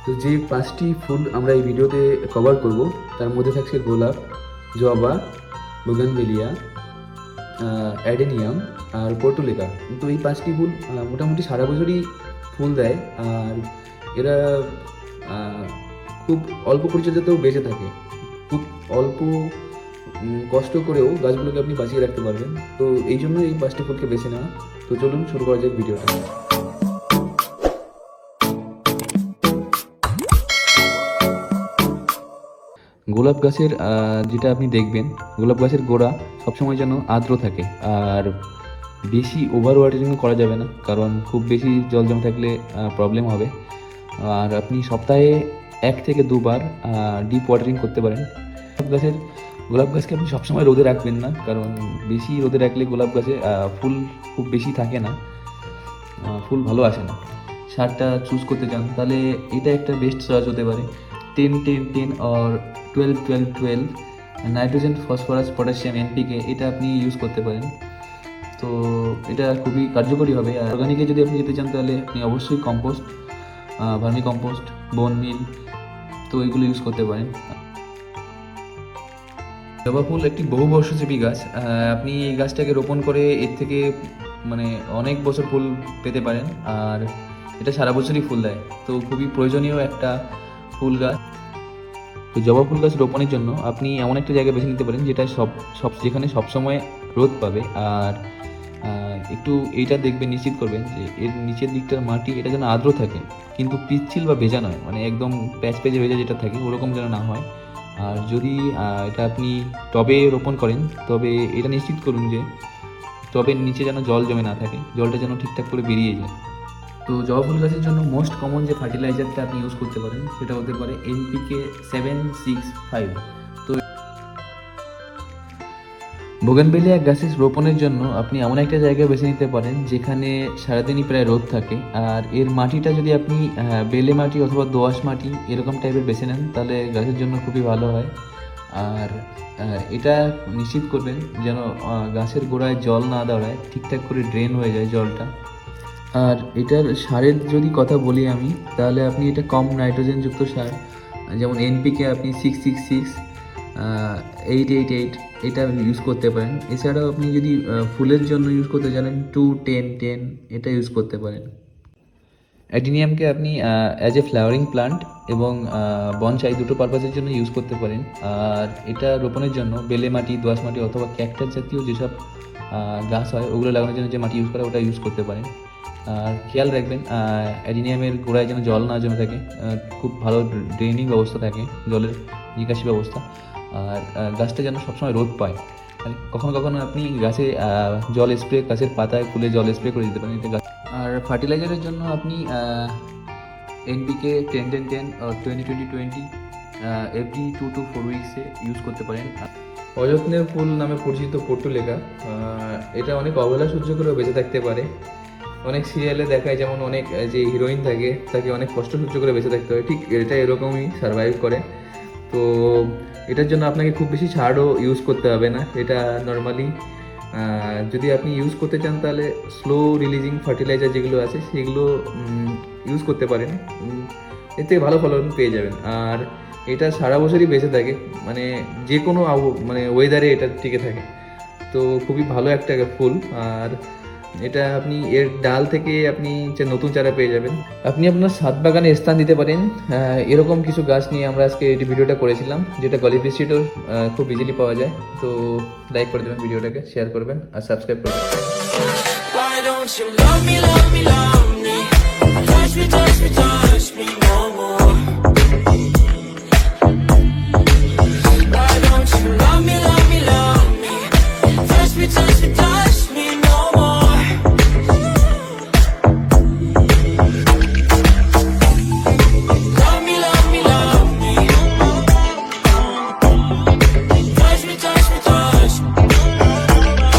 তো যে 5টি ফুল আমরা এই ভিডিওতে কভার করব তার মধ্যে থাকছে গোলাপ, জবা, বোগানভেলিয়া, অ্যাডেনিয়াম আর পর্তুলিকা। তো এই 5টি ফুল মোটামুটি সারা বছরই ফুল দেয়, আর এরা খুব অল্প পরিচর্যাতেও বেঁচে থাকে। খুব অল্প কষ্ট করেও গাছগুলোকে আপনি বাঁচিয়ে রাখতে পারবেন। তো এই জন্য এই 5টি ফুলকে বেছে নেওয়া। তো চলুন শুরু করা যাক ভিডিওটা। গোলাপ গাছের যেটা আপনি দেখবেন, গোলাপ গাছের গোড়া সবসময় যেন আর্দ্র থাকে, আর বেশি ওভার ওয়াটারিং করা যাবে না, কারণ খুব বেশি জল জমে থাকলে প্রবলেম হবে। আর আপনি সপ্তাহে 1 থেকে 2 বার ডিপ ওয়াটারিং করতে পারেন। গোলাপ গাছকে আপনি সবসময় রোদে রাখবেন না, কারণ বেশি রোদে রাখলে গোলাপ গাছে ফুল খুব বেশি থাকে না, ফুল ভালো আসে না। সারটা চুজ করতে চান তাহলে এটা একটা বেস্ট চয়েস হতে পারে। 10-10-10 or 12-12-12 nitrogen, phosphorus, potassium, NPK এটা আপনি ইউজ করতে পারেন। তো এটা খুবই কার্যকরী হবে। আর অর্গানিকে যদি আপনি যেতে চান তাহলে আপনি অবশ্যই কম্পোস্ট, ভার্মি কম্পোস্ট, বোন মিল, তো এগুলো ইউজ করতে পারেন। জবা ফুল একটি বহুবর্ষজীবী গাছ। আপনি এই গাছটাকে রোপণ করে এর থেকে অনেক বছর ফুল পেতে পারেন, আর এটা সারা বছরই ফুল দেয়। তো খুবই প্রয়োজনীয় একটা ফুল গাছ। তো জবা ফুল গাছ রোপণের জন্য আপনি এমন একটা জায়গা বেছে নিতে পারেন যেটা যেখানে সবসময় রোদ পাবে। আর একটু এইটা দেখবেন, নিশ্চিত করবেন যে এর নিচের দিকটার মাটি এটা যেন আর্দ্র থাকে, কিন্তু পিচ্ছিল বা ভেজা নয়, একদম প্যাচ প্যাচে ভেজা যেটা থাকে ওরকম যেন না হয়। আর যদি এটা আপনি টবে রোপণ করেন তবে এটা নিশ্চিত করুন যে টবের নিচে যেন জল জমে না থাকে, জলটা যেন ঠিকঠাক করে বেরিয়ে যায়। তো জবা ফুল গাছের জন্য মোস্ট কমন যে ফার্টিলাইজারটা আপনি ইউজ করতে পারেন সেটা হতে পারে এনপিকে 765। তো বোগানভেলিয়া গাছের রোপণের জন্য আপনি এমন একটা জায়গা বেছে নিতে পারেন যেখানে সারাদিনই প্রায় রোদ থাকে। আর এর মাটিটা যদি আপনি বেলে মাটি অথবা দোআঁশ মাটি এরকম টাইপের বেছে নেন তাহলে গাছের জন্য খুবই ভালো হয়। আর এটা নিশ্চিত করবেন যেন গাছের গোড়ায় জল না দাঁড়ায়, ঠিকঠাক করে ড্রেন হয়ে যায় জলটা। আর এটার সারের যদি কথা বলি আমি, তাহলে আপনি এটা কম নাইট্রোজেনযুক্ত সার, যেমন এনপিকে আপনি 666, 888 এটা ইউজ করতে পারেন। এছাড়াও আপনি যদি ফুলের জন্য ইউজ করতে জানেন 2-10-10 এটা ইউজ করতে পারেন। অ্যাডিনিয়ামকে আপনি অ্যাজ এ ফ্লাওয়ারিং প্লান্ট এবং বনসাই দুটো পারপাসের জন্য ইউজ করতে পারেন। আর এটা রোপণের জন্য বেলে মাটি, দোআঁশ মাটি অথবা ক্যাকটাস জাতীয় যেসব গাছ হয় ওগুলো লাগানোর জন্য যে মাটি ইউজ করে ওটা ইউজ করতে পারেন। আর খেয়াল রাখবেন অ্যাডিনিয়ামের গোড়ায় যেন জল না জমে থাকে, খুব ভালো ড্রেনিং ব্যবস্থা থাকে, জলের নিকাশি ব্যবস্থা। আর গাছটা যেন সবসময় রোদ পায়। কখনো কখনো আপনি গাছে জল স্প্রে, গাছের পাতায় ফুলে জল স্প্রে করে দিতে পারেন। আর ফার্টিলাইজারের জন্য আপনি এনপিকে 10-10-10 20-20-20 এভরি 2 to 4 উইকসে ইউজ করতে পারেন। অযত্নের ফুল নামে পরিচিত পর্তুলিকা, এটা অনেক অবহেলা সহ্য করেও বেঁচে থাকতে পারে। অনেক সিরিয়ালে দেখায় যেমন অনেক যে হিরোইন থাকে তাকে অনেক কষ্ট সহ্য করে বেঁচে থাকতে হয়, ঠিক এটা এরকমই সারভাইভ করে। তো এটার জন্য আপনাকে খুব বেশি সারও ইউজ করতে হবে না। এটা নর্মালি যদি আপনি ইউজ করতে চান তাহলে স্লো রিলিজিং ফার্টিলাইজার যেগুলো আছে সেগুলো ইউজ করতে পারেন, এর থেকে ভালো ফলন পেয়ে যাবেন। আর এটা সারা বছরই বেঁচে থাকে, যে কোনো ওয়েদারে এটা টিকে থাকে। তো খুবই ভালো একটা ফুল। আর এটা আপনি এর ডাল থেকে আপনি যে নতুন চারা পেয়ে যাবেন। আপনি আপনার ছাদ বাগানে স্থান দিতে পারেন এরকম কিছু গাছ নিয়ে আমরা আজকে এই ভিডিওটা করেছিলাম, যেটা গলিফ স্ট্রিটও খুব ইজিলি পাওয়া যায়। তো লাইক করে দেবেন ভিডিওটাকে, শেয়ার করবেন আর সাবস্ক্রাইব করবেন। Why don't you love me, love me, love me? Touch me, touch me, touch me.